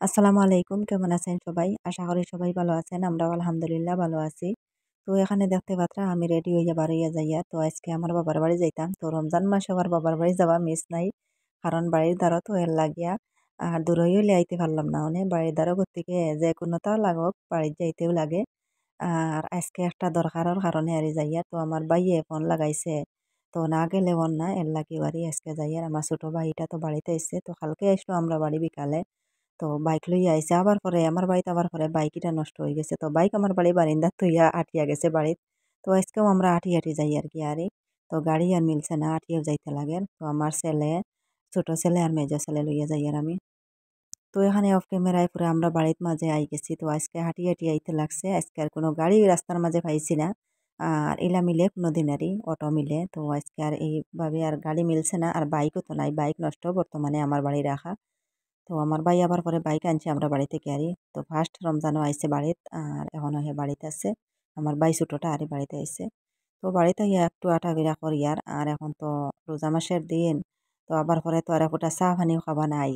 আসসালামু আলাইকুম, কেমন আছেন সবাই? আশা করি সবাই ভালো আছেন। আমরাও আলহামদুলিল্লাহ ভালো আছি। তো এখানে দেখতে পাত্রা আমি রেডি হইয়া বার হইয়া যাইয়া। তো আজকে আমার বাবার বাড়ি যাইতাম। তো রমজান মাসে আমার বাবার বাড়ি যাওয়া মিস নাই। কারণ বাড়ির দ্বারা তো এর লাগিয়া আর দূর হইলে আইতে পারলাম না। বাড়ির দ্বারা থেকে যে কোনোটা লাগক বাড়ির যাইতেও লাগে। আর আজকে একটা দরকারের কারণে আরি যাইয়া। তো আমার ভাইয়ে ফোন লাগাইছে। তো না গেলে না এর লাগি বাড়ি আজকে যাইয়ার। আমার ছোট ভাইটা তো বাড়িতে আইছে। তো কালকে আসলো আমরা বাড়ি বিকালে। তো বাইক লইয়া আইছে আবার পরে আমার বাড়িতে আবার পরে বাইকটা নষ্ট হয়ে গেছে। তো বাইক আমার বাড়ি বারিন্দার থইয়া আটিয়া গেছে বাড়িত। তো আজকেও আমরা আটি আটি যাই আর কি আরে। তো গাড়ি আর মিলছে না, আটিয়াও যাইতে লাগে। তো আমার ছেলে, ছোট ছেলে আর মেজো ছেলে লইয়া যাই আর আমি। তো এখানে অফ ক্যামেরায় পুরো আমরা বাড়ির মাঝে আই গেছি। তো আজকে হাঁটি হাঁটি আইতে লাগছে। আজকে আর কোনো গাড়ি রাস্তার মাঝে পাইছি না। আর এলা মিলে কোনো দিনেরই অটো মিলে। তো আজকে আর এইভাবে আর গাড়ি মিলছে না, আর বাইকও তো নাই, বাইক নষ্ট বর্তমানে আমার বাড়ি রাখা। তো আমার ভাই আবার পরে বাইক আনছে আমরা বাড়ি থেকে আরি। তো ফার্স্ট রমজানও আইছে বাড়িত, আর এখনও হে বাড়িতে আছে। আমার ভাই ছোটটা আরই বাড়িতে আইছে। তো বাড়িতে ইয়া একটু আটাবিরা করি আর এখন তো রোজা মাসের দিন। তো আবার পরে তো আর একটা চা পানিও খাবা নাই।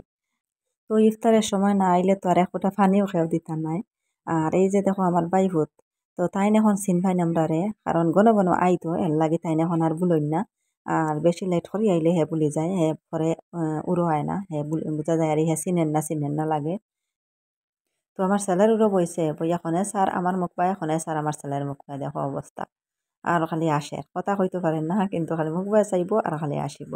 তো ইফতারের সময় না আইলে তো আর এক ফোঁটা পানিও খেয়েও দিতাম নাই। আর এই যে দেখো আমার বাইভূত, তো তাইন এখন চিনফাই নামডারে, কারণ ঘন ঘন আইতো এর লাগে তাইন এখন আর বুলইন না। আর বেশি লেট করি আইলে হে বুলি যায়, হে পরে উড়ো হয় না, হে বুঝা যায় আর হে চিনেন না লাগে। তো আমার ছেলের উড়ো বইছে, বইয়া খনে স্যার আমার মুখ পায়, খনে স্যার আমার ছেলের মুখ পায়, দেখো অবস্থা। আর খালি আসে, কথা কইতে পারেন না, কিন্তু খালি মুখ পায় চাইব আর খালি আসিব।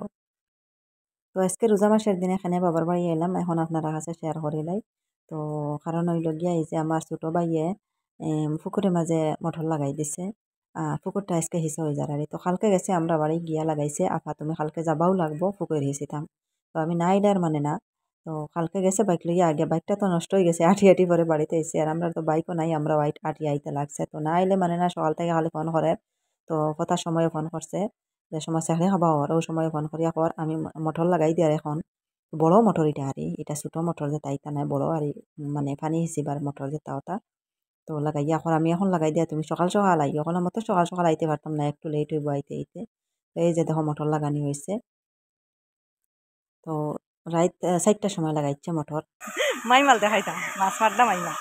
তো আজকে রোজা মাসের দিন এখানে বাবার বাড়ি এলাম, এখন আপনারা কাছে শেয়ার করিলাই। তো কারণ হইল গিয়া এই যে আমার ছোট ভাইয়ে পুকুরের মাঝে মোটর লাগাই দিছে। পুকুরটা আজকে হিসা হয়ে যার তো কালকে গেছে আমরা বাড়ি গিয়া লাগাইছে, আপা তুমি কালকে যাবাও লাগবো, পুকুর হিসিতাম। তো আমি না আইলে আর মানে না। তো কালকে গেছে বাইক লইয়া, আগে বাইকটা তো নষ্ট হয়ে গেছে, আটি আটি পরে বাড়িতে এসে, আর আমরা তো বাইকও নাই, আমরা আটি আইতে লাগছে। তো না আইলে মানে না, সকাল থেকে খালি ফোন করে। তো কথার সময় ফোন করছে, যে সময় চাকরি খাবা হওয়ার ওই সময় ফোন করিয়া কর আমি মোটর লাগাই দিয়ার এখন। বড় মোটর এটা আরে, এটা ছোট মোটর যেটা ইটা নাই, বড় আর মানে পানি হিসিবার মোটর যেটা ওটা। তো লাগাইয়া এখন আমি এখন লাগাই দিয়া, তুমি সকাল সকাল আই, এখন আমার তো সকাল সকাল আইতে পারতাম না, একটু লেট হইব আইতে আইতে। তো এই যে দেখো মোটর লাগানি হয়েছে। তো রাত 4টার সময় লাগাইছে মোটর। মাইমাল দেখাইতাম, মাছ মারদা মাইমাল।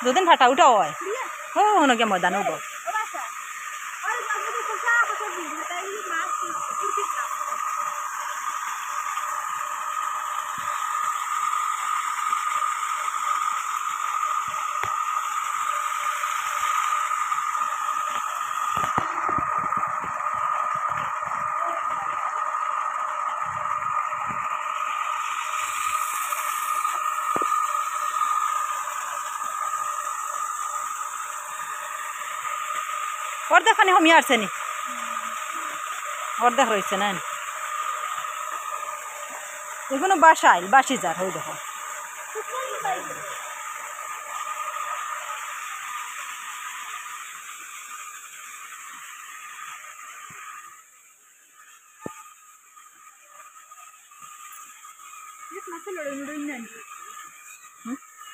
দুদিন ফাটা উঠা হয় ও নকে ময়দান উঠব। অর্ধেক খানি কমিয়ে আসছে নি, অর্ধেক রয়েছে না এগুলো বাসাইল বাসি যার হয়ে দেখো।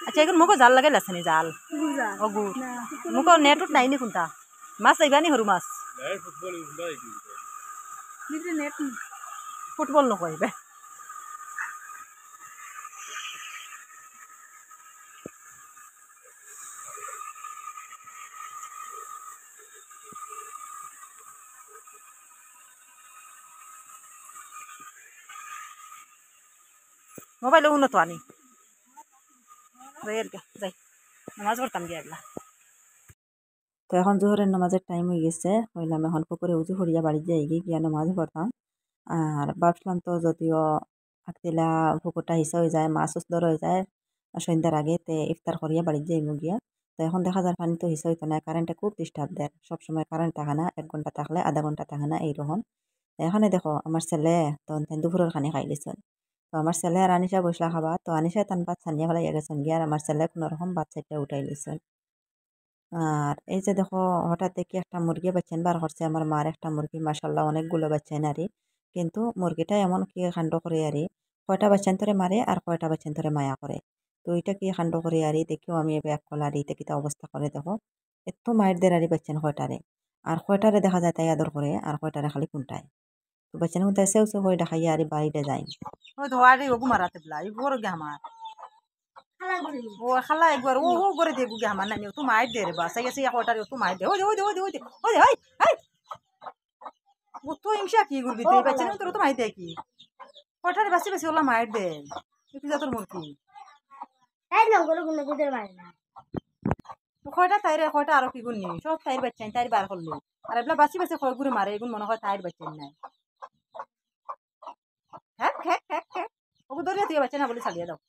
আচ্ছা এখন মুখো জাল লাগাই লাগছে নি, জাল ও গু মুখো নেট উঠ নাই নি কোনটা মাছ আইবা নি সরু মাছ ফুটবল নকইবে। মোবাইলে উন্নত আনি যাই নামাজ পড়তাম গিয়ে একলা। তো এখন জোহরের নামাজের টাইম হয়ে গেছে, হইলাম এখন পুকুরে উজু করিয়া বাড়ি যাই গিয়া নামাজ পড়তাম। আর ভাবছিলাম তো যদিও আগতিলা পুকুরটা হিসা হয়ে যায়, মাছ ধর হয়ে যায় সন্ধ্যার আগে, তে ইফতার করিয়া বাড়ি যাই গিয়া। তো এখন দেখা যায় পানি তো হিসা হইতো না, কারেন্টে খুব ডিস্টার্ব দেয়, সবসময় কারেন্ট থাকে না, 1 ঘন্টা থাকলে আধা ঘন্টা থাকে না এইরকম। এখানে দেখো আমার ছেলে তো দুপুরের খানি খাই লিছে। তো আমার ছেলে আর আনিশা বসলা খাবা, তো আনিশা তান ভাত ছানিয়া ফেলাই গেছেন গিয়া, আর আমার ছেলে কোনো রকম ভাত চাইটা উঠাই লিছে। আর এই যে দেখো হঠাৎ দেখি একটা মুরগি বাচ্চান বার করছে আমার মার, একটা মুরগি মাসাল্লাহ অনেকগুলো বাচ্চান আরে, কিন্তু মুরগিটা এমন কি কাণ্ড করে আরে, কয়টা বাচ্চান ধরে মারে আর কয়টা বাচ্চান ধরে মায়া করে। তো এটা কি কাণ্ড করে আরে, দেখিও আমি এবার এক কলা আর এটা কিতা অবস্থা করে দেখো, এত মায়ের দের আরে বাচ্চান কয়টারে। আর কয়টারে দেখা যায় তাই আদর করে আর কয়টারে খালি কুন্টায়। তো বাচ্চা না কুন্টায় সেও হয়ে দেখাইয়া আর বাড়িতে যায় ওই তো আর ওগু মারাতে বলা এই বড় গে আমার ও খালা একবার ও ও করে দিয়ে গুগে আমার নানি তো মাইর দে রে বাস গেছে কয়টারে তো মাইর দে ওই ওই ওই ওই ওই ওই ও তো ইংসা কি করবি তুই বাচ্চা না তোর তো মাইর দে কি কয়টারে বাসি বাসি ওলা মাইর দে কি যা তোর মুরকি তাই না গরু গুলো গুদের মারে না কয়টা তাইরে কয়টা আরো কি গুণ নেই সব তাইর বাচ্চা তাইর বার করলি আর এগুলা বাসি বাসি কয় ঘুরে মারে এগুন মনে হয় তাইর বাচ্চা নাই হ্যাঁ হ্যাঁ হ্যাঁ হ্যাঁ ওকে ধরিয়া তুই বাচ্চা না বলে ছাড়িয়ে দাও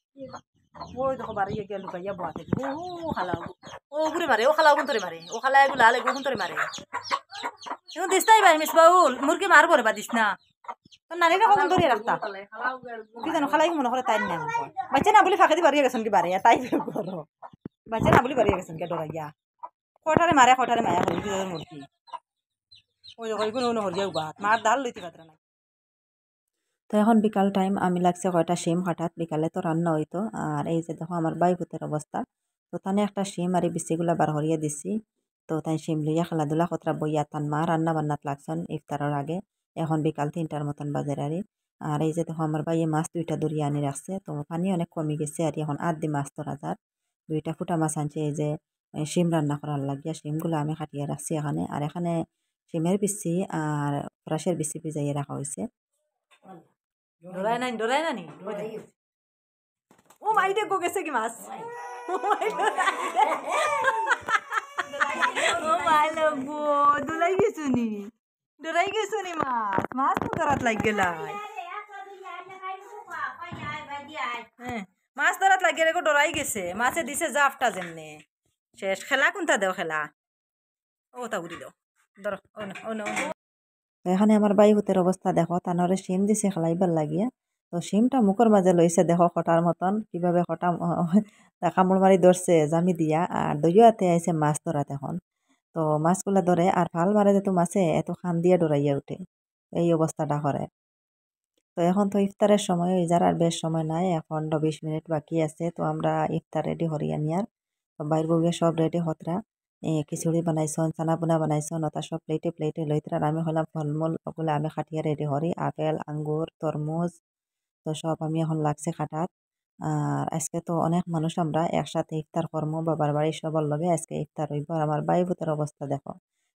ওই দেখো বাড়িয়ে গিয়ে লুকাইয়া বোয়া থেকে ও খালা ও ঘুরে মারে ও খালা ওগুন ধরে মারে ও খালা এগুলো আলে ওগুন ধরে মারে এখন দিস তাই ভাই মিস বাউল মুরগি মারবো রে বা দিস না তোর নারীরা কখন ধরিয়ে রাখতা কি জানো খালাই মনে করে তাই না বাচ্চা না বলে ফাঁকে দিয়ে বাড়িয়ে গেছেন কি বাড়ি তাই করো বাচ্চা না বলে বাড়িয়ে গেছেন কে ডরাইয়া কটারে মারে কটারে মায়া করি কি মুরগি ওই দেখো এগুলো হরিয়া বাত মার ডাল লইতে পাত্রা নাই। তো এখন বিকাল টাইম আমি লাগছে কয়টা শিম হঠাৎ বিকালে তো রান্না হইতো আর এই যে দেখো আমার বাইপুতের অবস্থা তো তানে একটা শিম আর এই বিচিগুলা বার হরিয়া দিছি তো তাই শিম লইয়া খেলাধুলা কতটা বইয়া তান মা রান্না বান্নাত লাগছেন ইফতারের আগে এখন বিকাল 3টার মতন বাজের আর এই যে দেখো আমার বাইয়ে মাছ 2টা ধরিয়া আনি রাখছে তো পানি অনেক কমে গেছে আর এখন দি মাছ তোরা যার 2টা ফুটা মাছ আনছে এই যে শিম রান্না করার লাগিয়া শিমগুলো আমি কাটিয়ে রাখছি এখানে আর এখানে শিমের বিচি আর ফ্রাশের বিচি ভিজাইয়ে রাখা হয়েছে ডরাই নানি ও মাই দেখো গেছে কি মাছ ও মাই লাগবো ডরাই গেছো নি মাছ মাছ তো ধরাত লাগ গেলাই মাছ ধরাত লাগে রে ডরাই গেছে মাছে দিছে জাফটা যেমনে শেষ খেলা কোনটা দেও খেলা ও তা উড়ি দাও ধরো ও না ও না এখানে আমার বাইহুতের অবস্থা দেখো তানরে শিম দিছে খেলাইবার লাগিয়া তো শিমটা মুখের মাঝে লইছে দেখো খটার মতন কিভাবে খটা কামড় মারি ধরছে জামি দিয়া আর দইয়াতে আইছে মাছ ধরাত এখন তো মাছগুলা ধরে আর ভাল মারে যেত মাছে এত খান দিয়ে ডরাইয়া উঠে এই অবস্থাটা করে তো এখন তো ইফতারের সময় ওই যার আর বেশ সময় নাই এখন 20 মিনিট বাকি আছে তো আমরা ইফতার রেডি হরিয়া নিয়ার বাইর বউয়ে সব রেডি হতরা খিচুড়ি বানাইছন চানা পোনা বানাইছন ওটা সব প্লেটে প্লেটে লইতরা আমি হলাম ফলমূল ওগুলো আমি খাটিয়া রেডি হরি আপেল আঙ্গুর তরমুজ তো সব আমি এখন লাগছে খাটাত আর আজকে তো অনেক মানুষ আমরা একসাথে ইফতার কর্ম বাবার বাড়ির সবার লগে আজকে ইফতার হইব আর আমার বাই ভূতের অবস্থা দেখো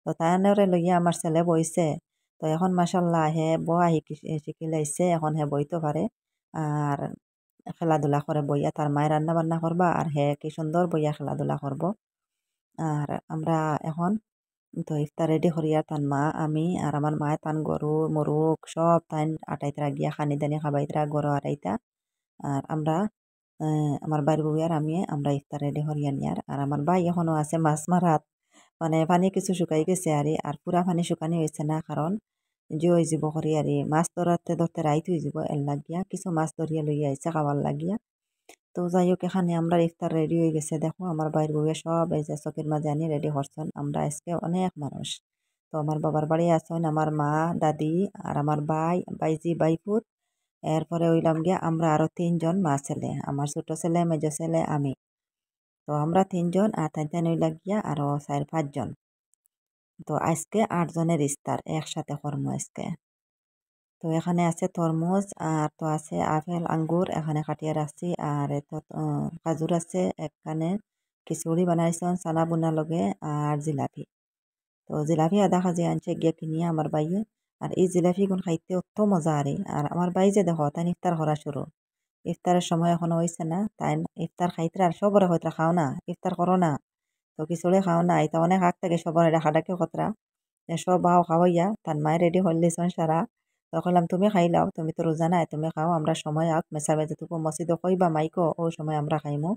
তো তাইনরে লইয়া আমার ছেলে বইছে তো এখন মাসাল্লাহ হে বয়া শিখিলাইছে এখন হে বইতে পারে আর খেলাধুলা করে বইয়া তার মায়ের রান্না বান্না করবা আর হে কি সুন্দর বইয়া খেলাধুলা করব আর আমরা এখন তো ইফতার রেডি করিয়া তান মা আমি আর আমার মায়ে তান গরু মরুক সব তাইন আটাইতরা গিয়া খানি দানি খাবাইতরা গরু আটাইতা আর আমরা আমার বাইর বউ আর আমি আমরা ইফতার রেডি করিয়া নিয়ার আর আমার ভাই এখনো আছে মাছ মারাত মানে পানি কিছু শুকাই গেছে আর পুরা পানি শুকানি হয়েছে না কারণ যে হয়ে যাব করি আর মাছ ধরতে ধরতে রাইত হয়ে যাব এর লাগিয়া কিছু মাছ ধরিয়া লইয়া আইছে খাবার লাগিয়া তো যাই হোক এখানে আমরা ইফতার রেডি হয়ে গেছে দেখো আমার বাইর বউয়ে সব এই যে চকের মাঝে আনি রেডি করছেন আমরা আজকে অনেক মানুষ তো আমার বাবার বাড়ি আছেন আমার মা দাদি আর আমার বাইজি বাইপুত এরপরে হইলাম গিয়া আমরা আরো 3জন মা ছেলে আমার ছোট ছেলে মেজ ছেলে আমি তো আমরা 3জন আর তাই হইলা গিয়া আরো 4-5 জন তো আজকে 8 জনের ইফতার একসাথে কর্ম আজকে তো এখানে আছে তরমুজ আর তো আছে আপেল আঙ্গুর এখানে কাটিয়ে রাখছি আর তো খাজুর আছে এখানে খিচুড়ি বানাইছেন চানা বুনা লগে আর জিলাপি তো জিলাপি আধা কেজি আনছে গিয়ে কিনিয়ে আমার বাইয়ে আর এই জিলাপি গুণ খাইতে অত মজা আর আমার বাই যে দেখো তাই ইফতার করা শুরু ইফতারের সময় এখনো হয়েছে না তাই ইফতার খাইতে আর সবরে হয়তো খাও না ইফতার করো না তো খিচুড়ি খাও না এটা অনেক আগ থেকে সবরে ডাকাডাকি কতরা সব বাও খাওয়াইয়া তার মায়ের রেডি হইলেছেন সারা তো কইলাম তুমি খাইলাও তুমি তো রোজা নাই তুমি খাও আমরা সময় আগ মেসাবে যেটুকু মসজিদে কইবা মাইকো ও সময় আমরা খাইমু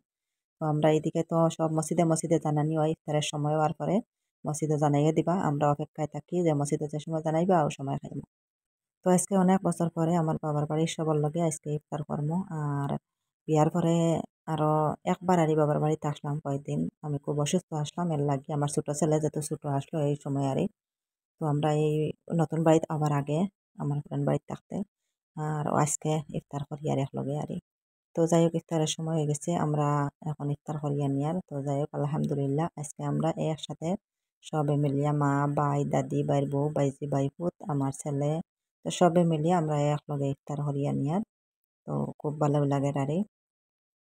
তো আমরা এইদিকে তো সব মসজিদে মসজিদে জানানি হয় ইফতারের সময় হওয়ার পরে মসজিদে জানাইয়া দিবা আমরা অপেক্ষায় থাকি যে মসজিদে যে সময় জানাইবা ও সময় খাইমু তো আজকে অনেক বছর পরে আমার বাবার বাড়ির সবার লগে আজকে ইফতার করমু আর বিয়ার পরে আরো একবার আরই বাবার বাড়িতে আসলাম কয়েকদিন আমি খুব অসুস্থ আসলাম এর লাগে আমার ছোট ছেলে যেহেতু ছোট আসলো এই সময় আরই তো আমরা এই নতুন বাড়িতে আবার আগে আমার ফ্রেন্ড বাড়িতে থাকতে আর আজকে ইফতার করি আর একলগে আরই তো যাই হোক ইফতারের সময় হয়ে গেছে আমরা এখন ইফতার করিয়া নিয়ার তো যাই হোক আলহামদুলিল্লাহ আজকে আমরা একসাথে সবে মিলিয়া মা ভাই দাদি ভাইয়ের বউ বাইজি বাইপুত আমার ছেলে, তো সবে মিলিয়ে আমরা একলগে ইফতার হরিয়া নিয়ার। তো খুব ভালো লাগে আরে।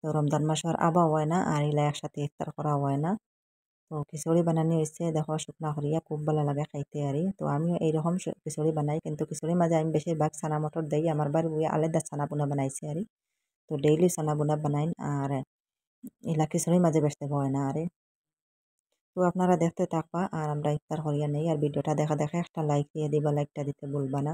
তো রমজান মাস আর আবা হয় না আর ইলা একসাথে ইফতার করা হয় না। তো খিচুড়ি বানানি হয়েছে দেখো শুকনা করিয়া খুব ভালো লাগে খাইতে আরে। তো আমিও এইরকম খিচুড়ি বানাই, কিন্তু খিচুড়ির মাঝে আমি বেশিরভাগ চানা মটর দেই। আমার বাড়ি বইয়ে আলাদা চানা বুনা বানাইছে আরে। তো ডেইলি চানা বুনা বানাইন আর ইলা খিচুড়ির মাঝে বেসতে হয় না আরে। তো আপনারা দেখতে থাকবা আর আমরা ইফতার করিয়া নেই। আর ভিডিওটা দেখা দেখা একটা লাইক দিয়ে দিবা, লাইকটা দিতে ভুলবা না।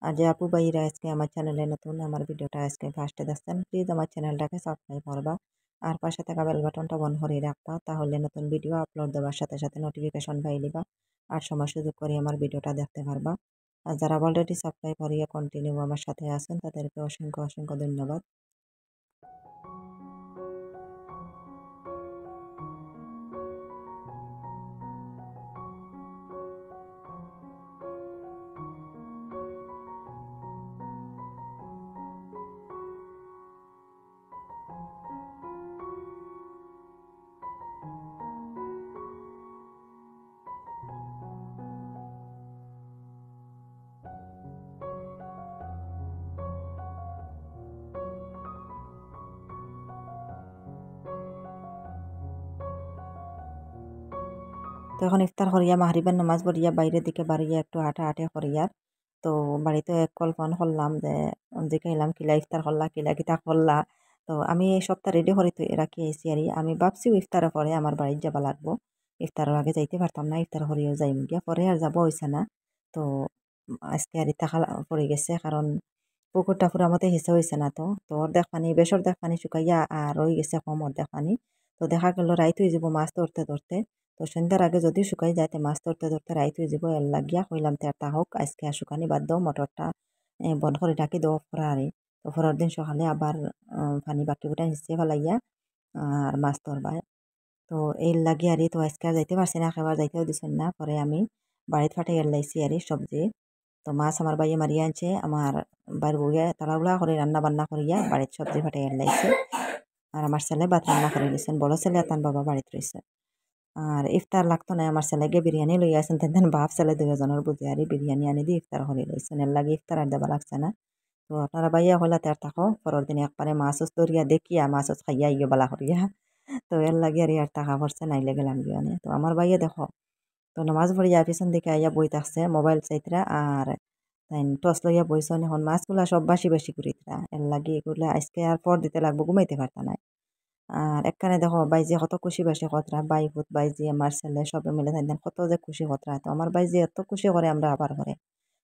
আর যে আপু ভাইরা আজকে আমার চ্যানেলে নতুন, আমার ভিডিওটা আজকে ফার্স্টে দেখছেন, প্লিজ আমার চ্যানেলটাকে সাবস্ক্রাইব করবা আর পাশে থাকা বেল বাটনটা অন করে রাখবা, তাহলে নতুন ভিডিও আপলোড দেওয়ার সাথে সাথে নোটিফিকেশন পাই দিবা আর সময় সুযোগ করে আমার ভিডিওটা দেখতে পারবা। আর যারা অলরেডি সাবস্ক্রাইব করিয়া কন্টিনিউ আমার সাথে আছেন তাদেরকে অসংখ্য অসংখ্য ধন্যবাদ। তো এখন ইফতার করিয়া মাহরিবের নামাজ পড়িয়া বাইরের দিকে বাড়িয়া একটু হাঁটা হাঁটি করিয়া, তো বাড়িতে এক কল ফোন করলাম যে জিকাইলাম কিলা ইফতার করলা কিলা কিতা করলা। তো আমি এই সপ্তাহ রেডি করে রাখি আইসি আর আমি ভাবছি ইফতারের পরে আমার বাড়ির যাবা লাগবো। ইফতারের আগে যাইতে পারতাম না, ইফতার করিয়াও যাইম গিয়া পরে আর যাব হইছে না। তো আজকে আর ইতা খালা পড়ে গেছে, কারণ পুকুরটা পুরা মতে হিসে হয়েছে না। তো অর্ধেক পানি বেশ অর্ধেক পানি শুকাইয়া আর রয়ে গেছে কম অর্ধেক পানি। তো দেখা গেল রাইত হয়ে যাব মাছ ধরতে ধরতে। তো সন্ধ্যার আগে যদি শুকাই যায় মাছ ধরতে ধরতে রাইত হয়ে যাব, এর লাগিয়া কইলাম তা হোক আজকে আর শুকানি বাদ দাও, মোটরটা বন্ধ করে ঢাকি দেওয়া পড়া আরে। তো পরের দিন সকালে আবার পানি বাকি গোটা হিসে ফেলাইয়া আর মাছ ধরবা। তো এই লাগি আরে তো আজকে আর যাইতে পারছি না, খাবার যাইতেও দিছেন না। পরে আমি বাড়িতে ফাটাই লাইছি আরে সবজি। তো মাছ আমার বাইয়ে মারিয়া আনছে, আমার বাইর বউয়ে তাড়াহুড়া করে রান্না বান্না করিয়া বাড়ির সবজি ফাটাই লাইছে। আর আমার ছেলে ভাত রান্না করে দিয়েছেন, বড় ছেলে আর তার বাবা বাড়িতে রয়েছে। আর ইফতার লাগতো না, আমার ছেলেকে বিরিয়ানি লই আসেন, তেন বাপ ছেলে দুজনের বুঝে আর বিরিয়ানি আনি দিয়ে ইফতার করে লইছেন, এর লাগে ইফতার আর দেবা লাগছে না। তো আপনারা বাইয়া হইলা তার থাকো পরের দিন একবারে মাছ ধরিয়া দেখিয়া মাছ খাইয়া ইয়ে বালা করিয়া। তো এর লাগে আর টাকা পড়ছে নাইলে গেলাম গিয়ে। তো আমার বাইয়া দেখো তো নামাজ পড়িয়া পিছন দিকে আইয়া বই থাকছে মোবাইল চাইতরা আর তাই টস লইয়া বইছন। এখন মাছগুলা সব বাসি বাসি করিতরা, এর লাগে এগুলা আজকে আর পর দিতে লাগবো, ঘুমাইতে পারতা না। আর একখানে দেখো বাইজি কত খুশি বাসি কতরা বাই ভূত বাইজি আমার ছেলে সবে মিলে থাকেন কত যে খুশি কতরা। তো আমার বাইজি এত খুশি করে আমরা আবার করে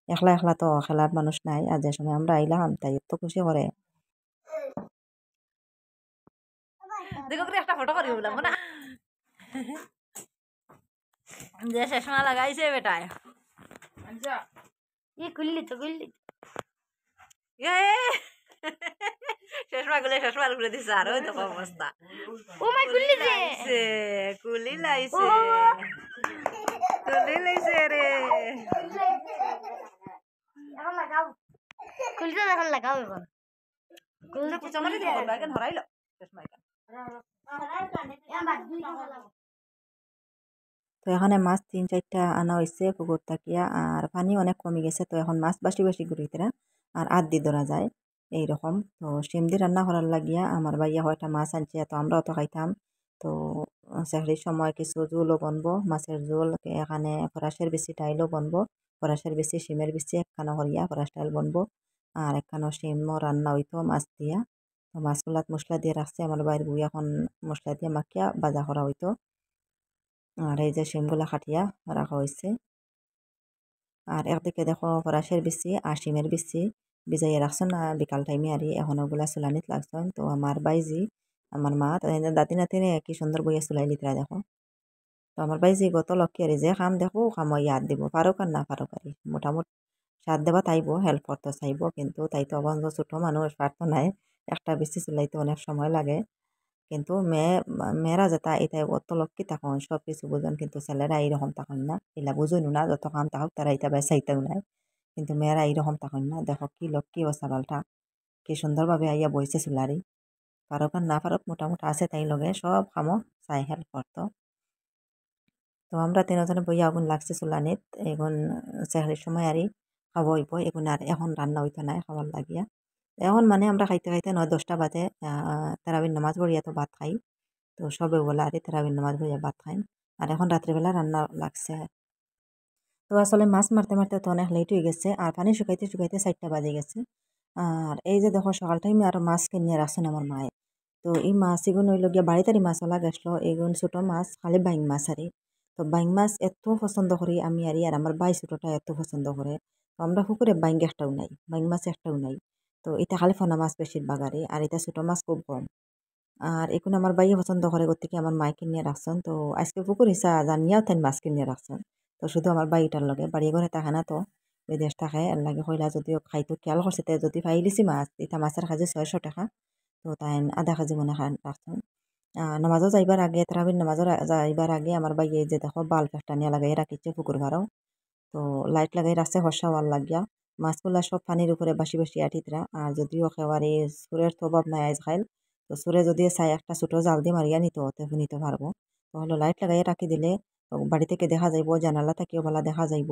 একলা একলা তো খেলার মানুষ নাই, আর যে সময় আমরা আইলাম তাই এত খুশি করে। দেখো একটা ফটো করি বললাম না যে চশমা লাগাইছে বেটায়। খুললি এ চশমা গুলো দিছে আর ওই দেখো অবস্থা। ও মাই খুললি যে কুলি লাইছে কুলি লাইছে রে। এখন লাগাও খুলতে এখন লাগাও এখন খুলতে কুচা মারি দিব বলবা কেন হরাইলো চশমা কেন। তো এখানে মাছ 3-4টা আনা হয়েছে পুকুর তাকিয়া আর পানি অনেক কমে গেছে। তো এখন মাছ বাসি বাসি ঘুরিতেরা আর দি ধরা যায় এইরকম। তো শিম দিয়ে রান্না করার লাগিয়া আমার ভাইয়া কয়টা মাছ আনছে, তো আমরাও তো খাইতাম। তো সেহরির সময় কিছু জোলও বনবো, মাছের জোল এখানে ফরাসের বেশি টাইলও বনবো, ফরাসের বেশি শিমের বেশি একখানো করিয়া ফরাস টাইল বনবো আর একখানো শিমও রান্না হইতো মাছ দিয়া। তো মাছগুলাত মশলা দিয়ে রাখছে আমার বাইর বই, এখন মশলা দিয়ে মাখিয়া বাজা করা হইতো। আর এই যে শিমগুলা খাটিয়া রাখা হয়েছে। আর একদিকে দেখো ফরাসের বিচি আর শিমের বিচি ভিজাইয়া রাখছেন না বিকাল টাইমে আর এখন ওগুলা চুলানিত লাগছেন। তো আমার বাইজি আমার মা দাদি নাতিনে কি সুন্দর বইয়া চুলাই লিতরা দেখো। তো আমার বাইজি গত লক্ষ্যে আর যে কাম দেখো কাম ইয়াদ দিব পারুক আর না পারুক আর মোটামুটি সাথ দেবা তাইব, হেল্প করতে চাইব, কিন্তু তাই তো অবন্ধ ছোট মানুষ পারতো নাই। একটা বেশি চুলাইতে অনেক সময় লাগে। কিন্তু মেয়েরা যেটা এটা অত লক্ষ্মী তখন সব কিছু বুঝুন, কিন্তু ছেলেরা এইরকম তখন না, এলা বুঝুন না যত কাম তাহক তারা এটা বেসাইতেও নাই। কিন্তু মেয়েরা এইরকম তখন না, দেখো কি লক্ষ্মী ও সাবালটা কি সুন্দরভাবে আইয়া বইছে চুলারি। পারক আর না পারক মোটামুটি আছে তাই লগে সব কামও চাই হেল্প করতো। তো আমরা তিনজনে বইয়া আগুন লাগছে চুলানিত এখন সেহরির সময় আরই খাওয়া হইব এখন আর এখন রান্না হইতো না খাওয়ার লাগিয়া এখন মানে আমরা খাইতে খাইতে 9-10টা বাজে তারাবির নামাজ পড়িয়া তো ভাত খাই তো সবে বলা আরই তারাবির নামাজ পড়িয়া ভাত খাই আর এখন রাত্রিবেলা রান্না লাগছে তো আসলে মাছ মারতে মারতে তো অনেক লেট হয়ে গেছে আর পানি শুকাইতে শুকাইতে 4টা বাজে গেছে আর এই যে দেখো সকাল টাইমে আরো মাছ কিনে রাখছেন আমার মায়ে তো এই মাছ এগুন হইল গিয়া বাড়িতারি মাছ ওলা গেছলো এগুন ছোট মাছ খালি বাইং মাছ আরে তো বাইং মাছ এত পছন্দ করি আমি আর আমার বাই ছোটটা এত পছন্দ করে তো আমরা পুকুরে বাইং একটাও নাই বাইং মাছ একটাও নাই তো এটা খালি ফনা মাছ বেশিরভাগ আর এটা ছোট মাছ খুব কম আর এখন আমার বাইয়ে পছন্দ করে গতিকে আমার মাই কিনে রাখছেন তো আজকে পুকুর হিসা জানিয়াও তেন মাছ কিনে রাখছেন তো শুধু আমার বাইটার লগে বাড়ি ঘরে থাকে না তো বিদেশ থাকে এর লাগে কইলা যদিও খাইতো খেয়াল করছে তে যদি ফাইলিছি মাছ এটা মাছের কাজে 600 টাকা তো তাই আধা কেজি মনে খান রাখছেন নামাজও যাইবার আগে তারাবির নামাজও যাইবার আগে আমার বাইয়ে যে দেখো বাল্ব একটা নিয়ে লাগাই রাখিছে পুকুর ভাড়াও তো লাইট লাগাই রাখছে হর্ষা ওয়াল লাগিয়া মাছগুলা সব পানির উপরে বাসি বাসি আঠিতরা আর যদিও একেবারে সুরের তো অভাব নাই আজ খাইল তো সুরে যদি চাই একটা ছোট জাল দিয়ে মারিয়া নিত নিতে পারবো তো হলো লাইট লাগাইয়া রাখি দিলে বাড়ি থেকে দেখা যাইব জানালা থেকেও বলা দেখা যাইব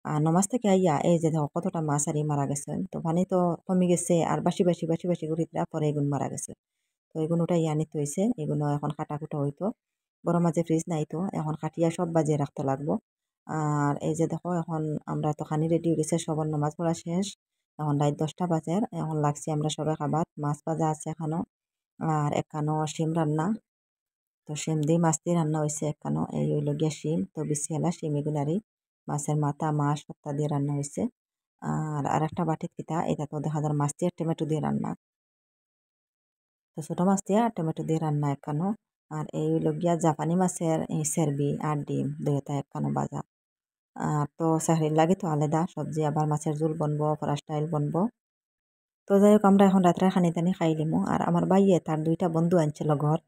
আর নমাজ থেকে আইয়া এই যে দেখো কতটা মাছ আরি মারা গেছে তো পানি তো কমে গেছে আর বাসি বাসি বাসি বাসি করিতরা পরে এগুন মারা গেছে তো এগুলো ওটাই আনিতে হয়েছে এগুলো এখন কাটা কুটা হইতো বড় মাঝে ফ্রিজ নাই তো এখন কাটিয়া সব বাজিয়ে রাখতে লাগবো আর এই যে দেখো এখন আমরা তো খানি রেডি হয়ে গেছে সবার নামাজ পড়া শেষ এখন রাত 10টা বাজে এখন লাগছি আমরা সবাই খাবার মাছ ভাজা আছে এখানো আর এখানো শিম রান্না তো শিম দিয়ে মাছ দিয়ে রান্না হয়েছে এখানো এই হইল গিয়া শিম তো বেশি হেলা শিম এগুলারই মাছের মাথা মাছ সত্তা দিয়ে রান্না হয়েছে আর একটা বাটির কিতা এটা তো দেখা যায় মাছ দিয়ে টমেটো দিয়ে রান্না তো ছোটো মাছ দিয়া টমেটো দিয়ে রান্না একানো আর এই হইল গিয়া জাপানি মাছের এই সেরবি আর ডিম দুইটা একানো ভাজা আর তো সাহরির লাগে তো আলাদা সবজি আবার মাছের ঝোল বনবো ফ্রাই স্টাইল বনবো তো যাই হোক আমরা এখন রাত্রে খানি টানি খাই লিমু আর আমার বাইয়ে তার 2টা বন্ধু আনছিল ঘর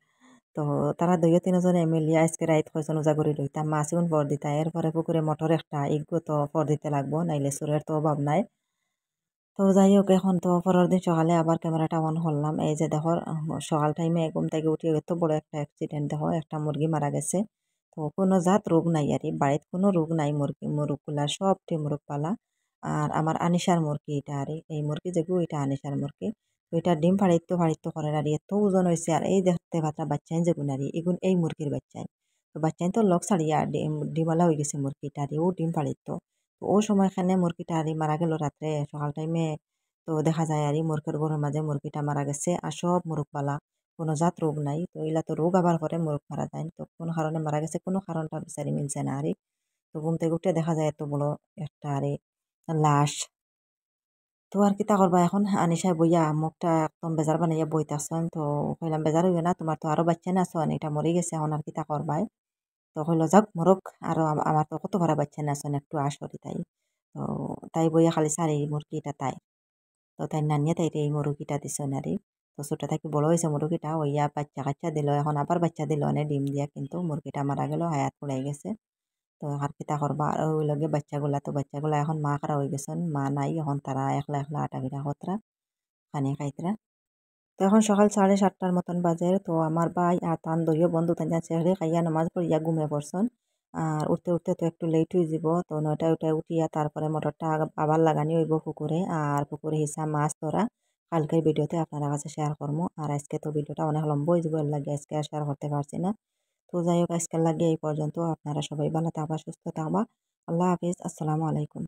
তো তারা 2-3 জনে মিলিয়ে আজকে রাইত কয়জন উজা করে লইতাম মাছ এখন ফর দিতা এরপরে পুকুরে মটর একটা ইগো তো ফর দিতে লাগবো নাইলে সুরের তো অভাব নাই তো যাই হোক এখন তো পরের দিন সকালে আবার ক্যামেরাটা অন করলাম এই যে দেখো সকাল টাইমে ঘুম থেকে উঠে এত বড় একটা অ্যাক্সিডেন্ট দেখো একটা মুরগি মারা গেছে তো কোনো জাত রোগ নাই আর বাড়িতে কোনো রোগ নাই মুরগগুলা সবটি মুরগ পালা আর আমার আনিশার মুরগি এটা আর এই মুরগি যেগুলো এটা আনিশার মুরগি তো এটা ডিম ফাড়িত্ব করে আর এত ওজন হয়েছে আর এই দেখতে পাতা বাচ্চাই যেগুন আর এগুন এই মুরগির বাচ্চাই তো বাচ্চাই তো লক ছাড়িয়া ডিমওয়ালা হয়ে গেছে মুরগিটা আর ও ডিম ফাড়িত তো ও সময়খানে মুরগিটা আর মারা গেল রাত্রে সকাল টাইমে তো দেখা যায় আর মুরগের ঘরের মাঝে মুরগিটা মারা গেছে আর সব মুরগবালা কোনো জাত রোগ নাই তো এগুলা তো রোগ আবার পরে মুরগ মারা যায় তো কোনো কারণে মারা গেছে কোনো কারণটা বিচারি মিলছে না আরে তো ঘুম থেকে উঠে দেখা যায় এত বড় একটা আরে লাশ তো আর কিতা করবা এখন আনিশায় বইয়া মুখটা একদম বেজার বানাইয়া বইতাছন তো কইলাম বেজার হইবে না তোমার তো আরো বাচ্চা না আছো এটা মরে গেছে এখন আর কিতা করবাই তো কইলো যাক মরক আরো আমার তো কত ভরা বাচ্চা না আছেন একটু আসরি তাই তো তাই বইয়া খালি সারি মুরগিটা তাই তো তাই নানিয়ে তাইরে এই মুরগিটা দিছে নারী তো ছোট থাকি বড় হয়েছে মুরগিটা ওইয়া বাচ্চা কাচ্চা দিল এখন আবার বাচ্চা দিল অনেক ডিম দিয়া কিন্তু মুরগিটা মারা গেল হায়াত পড়ে গেছে তো আর কিতা করবা আর ওই লগে বাচ্চাগুলা এখন মা খারা হয়ে গেছেন মা নাই এখন তারা একলা একলা আটাবিরা হতরা খানি খাইতরা তো এখন সকাল 7:30টার মতন বাজে তো আমার ভাই আর তান দলীয় বন্ধু তাই চেহারে খাইয়া নামাজ পড়িয়া ঘুমিয়ে পড়ছেন আর উঠতে উঠতে তো একটু লেট হয়ে যাব তো 9টায় উঠে উঠিয়া তারপরে মোটরটা আবার লাগানি হইব পুকুরে আর পুকুরে হিসা মাছ ধরা কালকের ভিডিওতে আপনারা কাছে শেয়ার করবো আর আজকে তো ভিডিওটা অনেক লম্বা হয়ে যাবো এর লাগে আজকে আর শেয়ার করতে পারছি না তো যাই হোক আজকের লাগে এই পর্যন্ত আপনারা সবাই ভালো থাকবা সুস্থ থাকবা আল্লাহ হাফিজ আসসালামু আলাইকুম